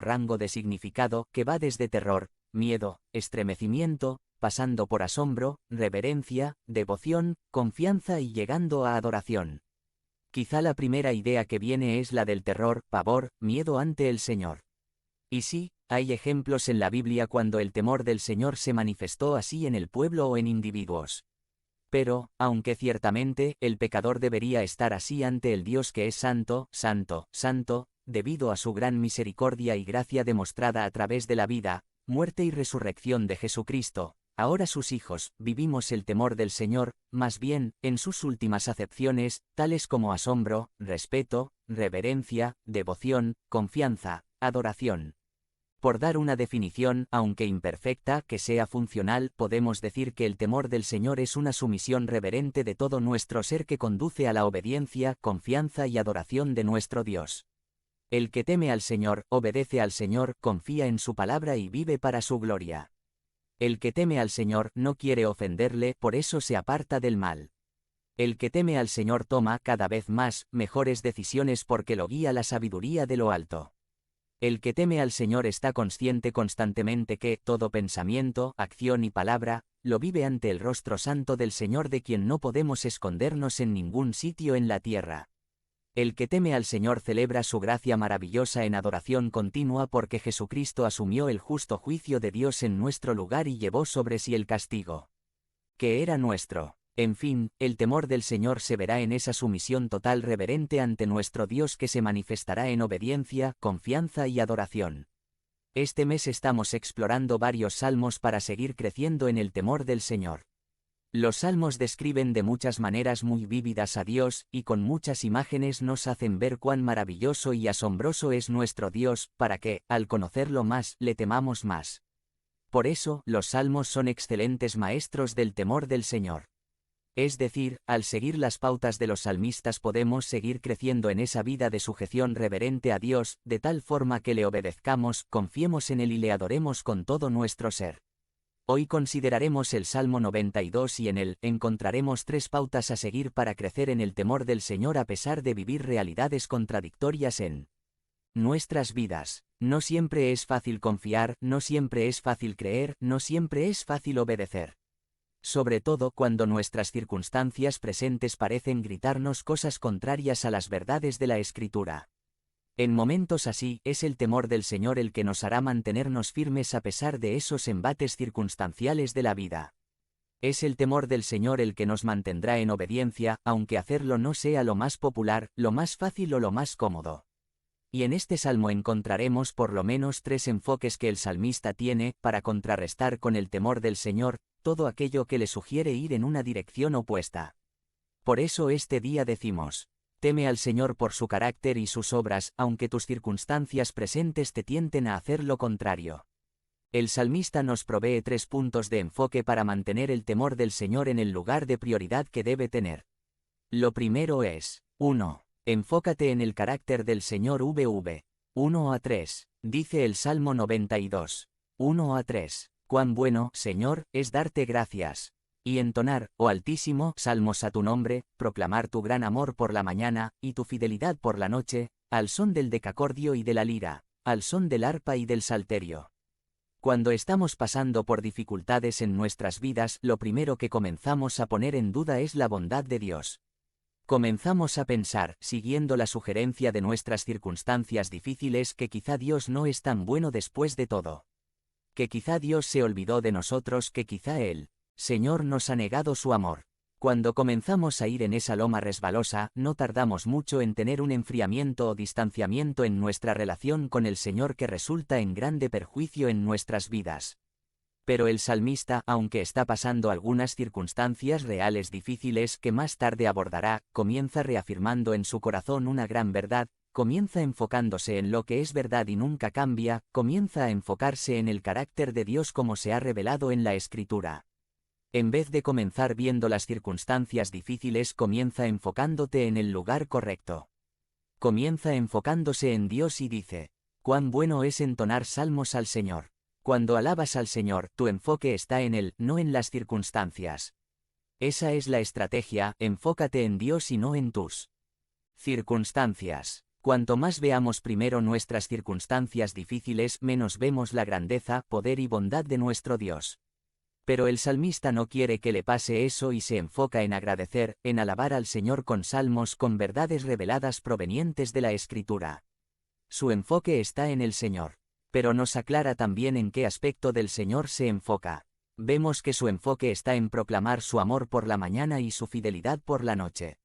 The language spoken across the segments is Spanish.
rango de significado que va desde terror, miedo, estremecimiento, pasando por asombro, reverencia, devoción, confianza y llegando a adoración. Quizá la primera idea que viene es la del terror, pavor, miedo ante el Señor. Y sí, hay ejemplos en la Biblia cuando el temor del Señor se manifestó así en el pueblo o en individuos. Pero, aunque ciertamente el pecador debería estar así ante el Dios que es santo, santo, santo, debido a su gran misericordia y gracia demostrada a través de la vida, muerte y resurrección de Jesucristo, ahora sus hijos, vivimos el temor del Señor, más bien, en sus últimas acepciones, tales como asombro, respeto, reverencia, devoción, confianza, adoración. Por dar una definición, aunque imperfecta, que sea funcional, podemos decir que el temor del Señor es una sumisión reverente de todo nuestro ser que conduce a la obediencia, confianza y adoración de nuestro Dios. El que teme al Señor, obedece al Señor, confía en su palabra y vive para su gloria. El que teme al Señor no quiere ofenderle, por eso se aparta del mal. El que teme al Señor toma cada vez más, mejores decisiones porque lo guía la sabiduría de lo alto. El que teme al Señor está consciente constantemente que todo pensamiento, acción y palabra, lo vive ante el rostro santo del Señor de quien no podemos escondernos en ningún sitio en la tierra. El que teme al Señor celebra su gracia maravillosa en adoración continua porque Jesucristo asumió el justo juicio de Dios en nuestro lugar y llevó sobre sí el castigo que era nuestro. En fin, el temor del Señor se verá en esa sumisión total reverente ante nuestro Dios que se manifestará en obediencia, confianza y adoración. Este mes estamos explorando varios salmos para seguir creciendo en el temor del Señor. Los salmos describen de muchas maneras muy vívidas a Dios, y con muchas imágenes nos hacen ver cuán maravilloso y asombroso es nuestro Dios, para que, al conocerlo más, le temamos más. Por eso, los salmos son excelentes maestros del temor del Señor. Es decir, al seguir las pautas de los salmistas podemos seguir creciendo en esa vida de sujeción reverente a Dios, de tal forma que le obedezcamos, confiemos en Él y le adoremos con todo nuestro ser. Hoy consideraremos el Salmo 92 y en él encontraremos 3 pautas a seguir para crecer en el temor del Señor a pesar de vivir realidades contradictorias en nuestras vidas. No siempre es fácil confiar, no siempre es fácil creer, no siempre es fácil obedecer. Sobre todo cuando nuestras circunstancias presentes parecen gritarnos cosas contrarias a las verdades de la Escritura. En momentos así, es el temor del Señor el que nos hará mantenernos firmes a pesar de esos embates circunstanciales de la vida. Es el temor del Señor el que nos mantendrá en obediencia, aunque hacerlo no sea lo más popular, lo más fácil o lo más cómodo. Y en este salmo encontraremos por lo menos 3 enfoques que el salmista tiene, para contrarrestar con el temor del Señor, todo aquello que le sugiere ir en una dirección opuesta. Por eso este día decimos, teme al Señor por su carácter y sus obras, aunque tus circunstancias presentes te tienten a hacer lo contrario. El salmista nos provee 3 puntos de enfoque para mantener el temor del Señor en el lugar de prioridad que debe tener. Lo primero es, 1. Enfócate en el carácter del Señor. 1 a 3, dice el Salmo 92. 1 a 3. Cuán bueno, Señor, es darte gracias. Y entonar, oh Altísimo, salmos a tu nombre, proclamar tu gran amor por la mañana, y tu fidelidad por la noche, al son del decacordio y de la lira, al son del arpa y del salterio. Cuando estamos pasando por dificultades en nuestras vidas, lo primero que comenzamos a poner en duda es la bondad de Dios. Comenzamos a pensar, siguiendo la sugerencia de nuestras circunstancias difíciles, que quizá Dios no es tan bueno después de todo. Que quizá Dios se olvidó de nosotros, que quizá Él, Señor, nos ha negado su amor. Cuando comenzamos a ir en esa loma resbalosa, no tardamos mucho en tener un enfriamiento o distanciamiento en nuestra relación con el Señor que resulta en grande perjuicio en nuestras vidas. Pero el salmista, aunque está pasando algunas circunstancias reales difíciles que más tarde abordará, comienza reafirmando en su corazón una gran verdad, comienza enfocándose en lo que es verdad y nunca cambia, comienza a enfocarse en el carácter de Dios como se ha revelado en la Escritura. En vez de comenzar viendo las circunstancias difíciles, comienza enfocándote en el lugar correcto. Comienza enfocándose en Dios y dice, cuán bueno es entonar salmos al Señor. Cuando alabas al Señor, tu enfoque está en Él, no en las circunstancias. Esa es la estrategia, enfócate en Dios y no en tus circunstancias. Cuanto más veamos primero nuestras circunstancias difíciles, menos vemos la grandeza, poder y bondad de nuestro Dios. Pero el salmista no quiere que le pase eso y se enfoca en agradecer, en alabar al Señor con salmos, con verdades reveladas provenientes de la Escritura. Su enfoque está en el Señor. Pero nos aclara también en qué aspecto del Señor se enfoca. Vemos que su enfoque está en proclamar su amor por la mañana y su fidelidad por la noche.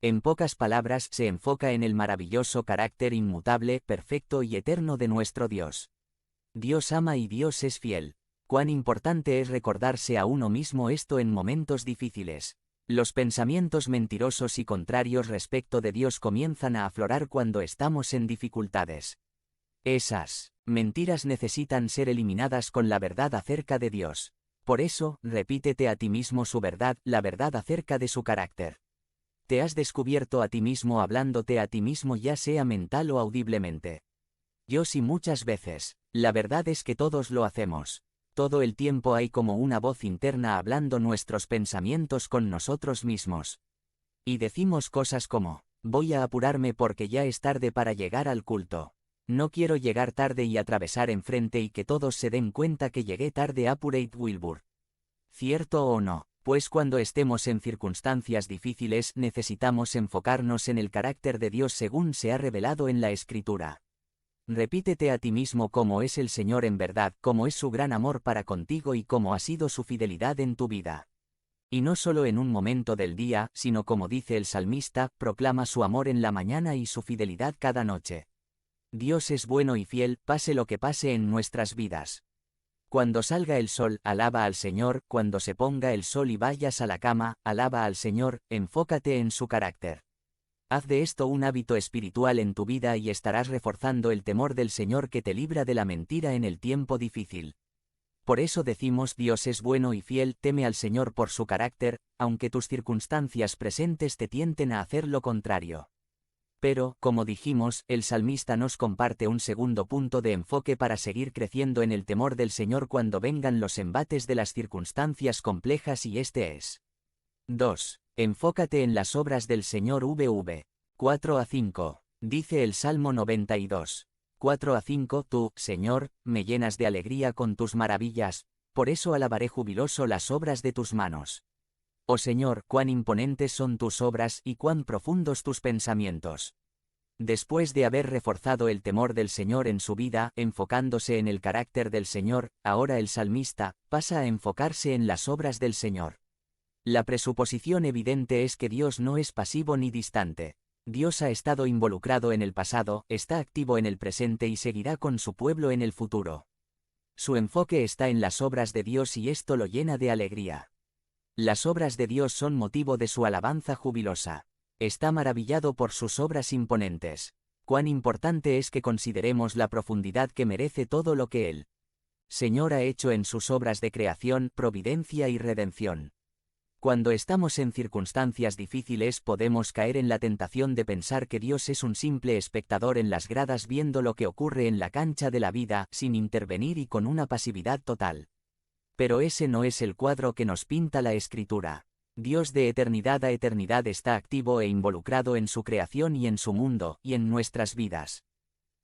En pocas palabras, se enfoca en el maravilloso carácter inmutable, perfecto y eterno de nuestro Dios. Dios ama y Dios es fiel. Cuán importante es recordarse a uno mismo esto en momentos difíciles. Los pensamientos mentirosos y contrarios respecto de Dios comienzan a aflorar cuando estamos en dificultades. Esas mentiras necesitan ser eliminadas con la verdad acerca de Dios. Por eso, repítete a ti mismo su verdad, la verdad acerca de su carácter. Te has descubierto a ti mismo hablándote a ti mismo, ya sea mental o audiblemente. Yo sí, muchas veces. La verdad es que todos lo hacemos. Todo el tiempo hay como una voz interna hablando nuestros pensamientos con nosotros mismos. Y decimos cosas como, voy a apurarme porque ya es tarde para llegar al culto. No quiero llegar tarde y atravesar enfrente y que todos se den cuenta que llegué tarde. Apurate Wilbur. ¿Cierto o no? Pues cuando estemos en circunstancias difíciles necesitamos enfocarnos en el carácter de Dios según se ha revelado en la Escritura. Repítete a ti mismo cómo es el Señor en verdad, cómo es su gran amor para contigo y cómo ha sido su fidelidad en tu vida. Y no solo en un momento del día, sino como dice el salmista, proclama su amor en la mañana y su fidelidad cada noche. Dios es bueno y fiel, pase lo que pase en nuestras vidas. Cuando salga el sol, alaba al Señor, cuando se ponga el sol y vayas a la cama, alaba al Señor, enfócate en su carácter. Haz de esto un hábito espiritual en tu vida y estarás reforzando el temor del Señor que te libra de la mentira en el tiempo difícil. Por eso decimos, Dios es bueno y fiel, teme al Señor por su carácter, aunque tus circunstancias presentes te tienten a hacer lo contrario. Pero, como dijimos, el salmista nos comparte un segundo punto de enfoque para seguir creciendo en el temor del Señor cuando vengan los embates de las circunstancias complejas, y este es 2. Enfócate en las obras del Señor. 4-5. Dice el Salmo 92. 4-5. Tú, Señor, me llenas de alegría con tus maravillas, por eso alabaré jubiloso las obras de tus manos. Oh Señor, cuán imponentes son tus obras y cuán profundos tus pensamientos. Después de haber reforzado el temor del Señor en su vida, enfocándose en el carácter del Señor, ahora el salmista pasa a enfocarse en las obras del Señor. La presuposición evidente es que Dios no es pasivo ni distante. Dios ha estado involucrado en el pasado, está activo en el presente y seguirá con su pueblo en el futuro. Su enfoque está en las obras de Dios y esto lo llena de alegría. Las obras de Dios son motivo de su alabanza jubilosa. Está maravillado por sus obras imponentes. Cuán importante es que consideremos la profundidad que merece todo lo que el Señor ha hecho en sus obras de creación, providencia y redención. Cuando estamos en circunstancias difíciles podemos caer en la tentación de pensar que Dios es un simple espectador en las gradas viendo lo que ocurre en la cancha de la vida, sin intervenir y con una pasividad total. Pero ese no es el cuadro que nos pinta la Escritura. Dios de eternidad a eternidad está activo e involucrado en su creación y en su mundo, y en nuestras vidas.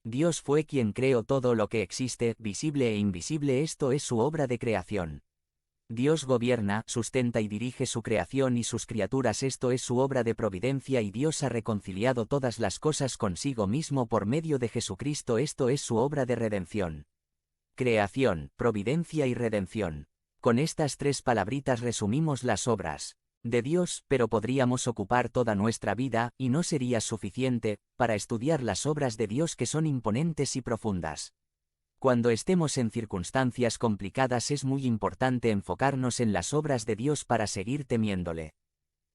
Dios fue quien creó todo lo que existe, visible e invisible, esto es su obra de creación. Dios gobierna, sustenta y dirige su creación y sus criaturas, esto es su obra de providencia, y Dios ha reconciliado todas las cosas consigo mismo por medio de Jesucristo, esto es su obra de redención. Creación, providencia y redención. Con estas tres palabritas resumimos las obras de Dios, pero podríamos ocupar toda nuestra vida, y no sería suficiente, para estudiar las obras de Dios que son imponentes y profundas. Cuando estemos en circunstancias complicadas es muy importante enfocarnos en las obras de Dios para seguir temiéndole.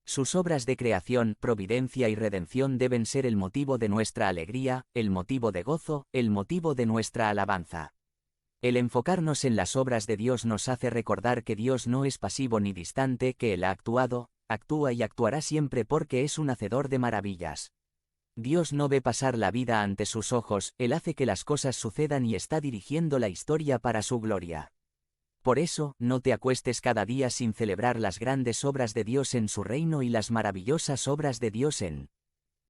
Sus obras de creación, providencia y redención deben ser el motivo de nuestra alegría, el motivo de gozo, el motivo de nuestra alabanza. El enfocarnos en las obras de Dios nos hace recordar que Dios no es pasivo ni distante, que Él ha actuado, actúa y actuará siempre porque es un hacedor de maravillas. Dios no ve pasar la vida ante sus ojos, Él hace que las cosas sucedan y está dirigiendo la historia para su gloria. Por eso, no te acuestes cada día sin celebrar las grandes obras de Dios en su reino y las maravillosas obras de Dios en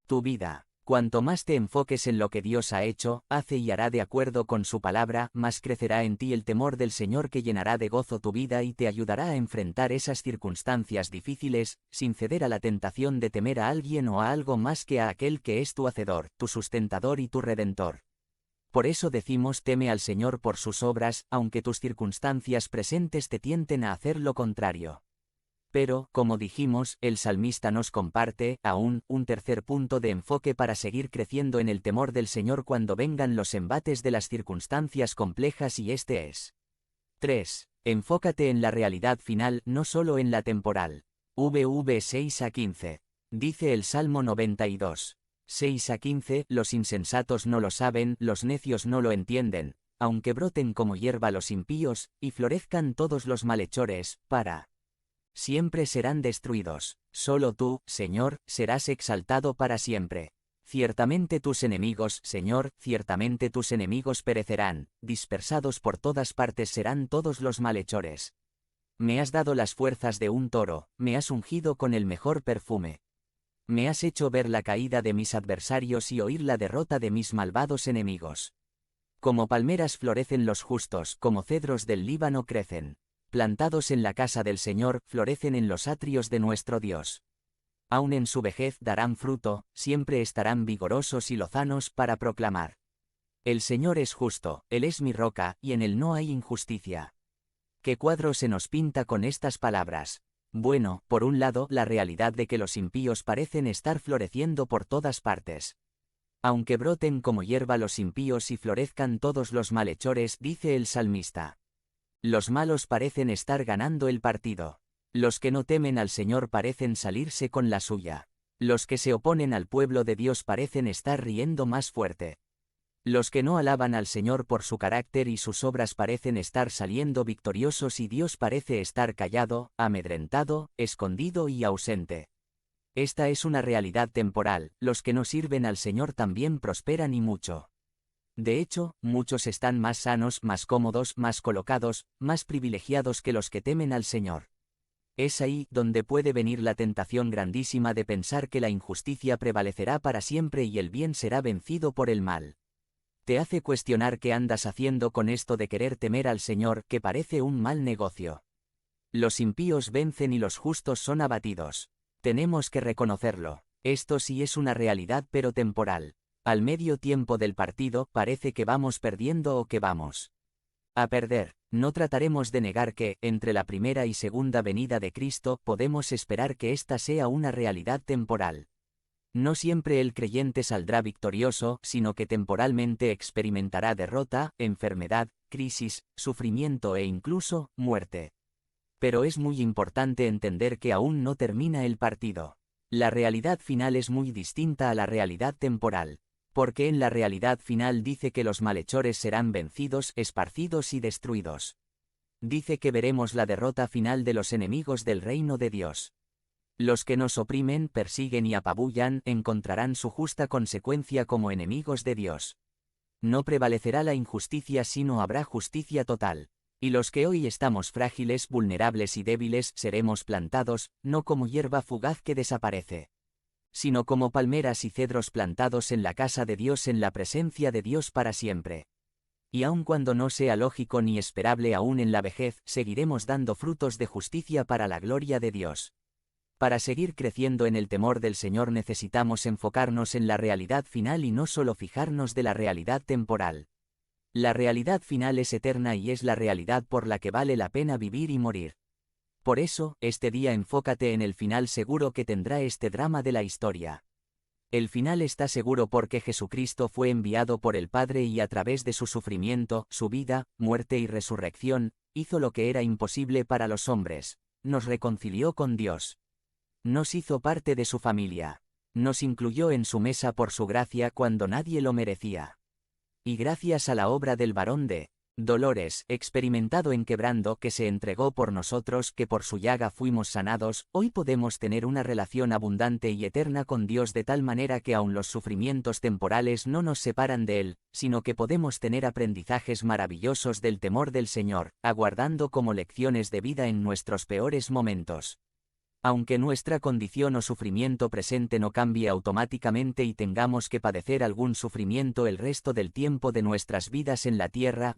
tu vida. Cuanto más te enfoques en lo que Dios ha hecho, hace y hará de acuerdo con su palabra, más crecerá en ti el temor del Señor que llenará de gozo tu vida y te ayudará a enfrentar esas circunstancias difíciles, sin ceder a la tentación de temer a alguien o a algo más que a aquel que es tu Hacedor, tu sustentador y tu Redentor. Por eso decimos teme al Señor por sus obras, aunque tus circunstancias presentes te tienten a hacer lo contrario. Pero, como dijimos, el salmista nos comparte, aún, un tercer punto de enfoque para seguir creciendo en el temor del Señor cuando vengan los embates de las circunstancias complejas y este es 3. Enfócate en la realidad final, no solo en la temporal. VV 6 a 15. Dice el Salmo 92. 6 a 15, los insensatos no lo saben, los necios no lo entienden, aunque broten como hierba los impíos, y florezcan todos los malhechores, siempre serán destruidos. Solo tú, Señor, serás exaltado para siempre. Ciertamente tus enemigos, Señor, ciertamente tus enemigos perecerán, dispersados por todas partes serán todos los malhechores. Me has dado las fuerzas de un toro, me has ungido con el mejor perfume. Me has hecho ver la caída de mis adversarios y oír la derrota de mis malvados enemigos. Como palmeras florecen los justos, como cedros del Líbano crecen. Plantados en la casa del Señor, florecen en los atrios de nuestro Dios. Aun en su vejez darán fruto, siempre estarán vigorosos y lozanos para proclamar. El Señor es justo, Él es mi roca, y en Él no hay injusticia. ¿Qué cuadro se nos pinta con estas palabras? Bueno, por un lado, la realidad de que los impíos parecen estar floreciendo por todas partes. Aunque broten como hierba los impíos y florezcan todos los malhechores, dice el salmista. Los malos parecen estar ganando el partido. Los que no temen al Señor parecen salirse con la suya. Los que se oponen al pueblo de Dios parecen estar riendo más fuerte. Los que no alaban al Señor por su carácter y sus obras parecen estar saliendo victoriosos y Dios parece estar callado, amedrentado, escondido y ausente. Esta es una realidad temporal, los que no sirven al Señor también prosperan y mucho. De hecho, muchos están más sanos, más cómodos, más colocados, más privilegiados que los que temen al Señor. Es ahí donde puede venir la tentación grandísima de pensar que la injusticia prevalecerá para siempre y el bien será vencido por el mal. Te hace cuestionar qué andas haciendo con esto de querer temer al Señor, que parece un mal negocio. Los impíos vencen y los justos son abatidos. Tenemos que reconocerlo. Esto sí es una realidad pero temporal. Al medio tiempo del partido, parece que vamos perdiendo o que vamos a perder. No trataremos de negar que, entre la primera y segunda venida de Cristo, podemos esperar que esta sea una realidad temporal. No siempre el creyente saldrá victorioso, sino que temporalmente experimentará derrota, enfermedad, crisis, sufrimiento e incluso, muerte. Pero es muy importante entender que aún no termina el partido. La realidad final es muy distinta a la realidad temporal. Porque en la realidad final dice que los malhechores serán vencidos, esparcidos y destruidos. Dice que veremos la derrota final de los enemigos del reino de Dios. Los que nos oprimen, persiguen y apabullan, encontrarán su justa consecuencia como enemigos de Dios. No prevalecerá la injusticia sino habrá justicia total. Y los que hoy estamos frágiles, vulnerables y débiles, seremos plantados, no como hierba fugaz que desaparece, sino como palmeras y cedros plantados en la casa de Dios en la presencia de Dios para siempre. Y aun cuando no sea lógico ni esperable aún en la vejez, seguiremos dando frutos de justicia para la gloria de Dios. Para seguir creciendo en el temor del Señor necesitamos enfocarnos en la realidad final y no solo fijarnos de la realidad temporal. La realidad final es eterna y es la realidad por la que vale la pena vivir y morir. Por eso, este día enfócate en el final seguro que tendrá este drama de la historia. El final está seguro porque Jesucristo fue enviado por el Padre y a través de su sufrimiento, su vida, muerte y resurrección, hizo lo que era imposible para los hombres, nos reconcilió con Dios. Nos hizo parte de su familia. Nos incluyó en su mesa por su gracia cuando nadie lo merecía. Y gracias a la obra del varón de Dolores, experimentado en quebrando que se entregó por nosotros, que por su llaga fuimos sanados, hoy podemos tener una relación abundante y eterna con Dios de tal manera que aun los sufrimientos temporales no nos separan de Él, sino que podemos tener aprendizajes maravillosos del temor del Señor, aguardando como lecciones de vida en nuestros peores momentos. Aunque nuestra condición o sufrimiento presente no cambie automáticamente y tengamos que padecer algún sufrimiento el resto del tiempo de nuestras vidas en la tierra,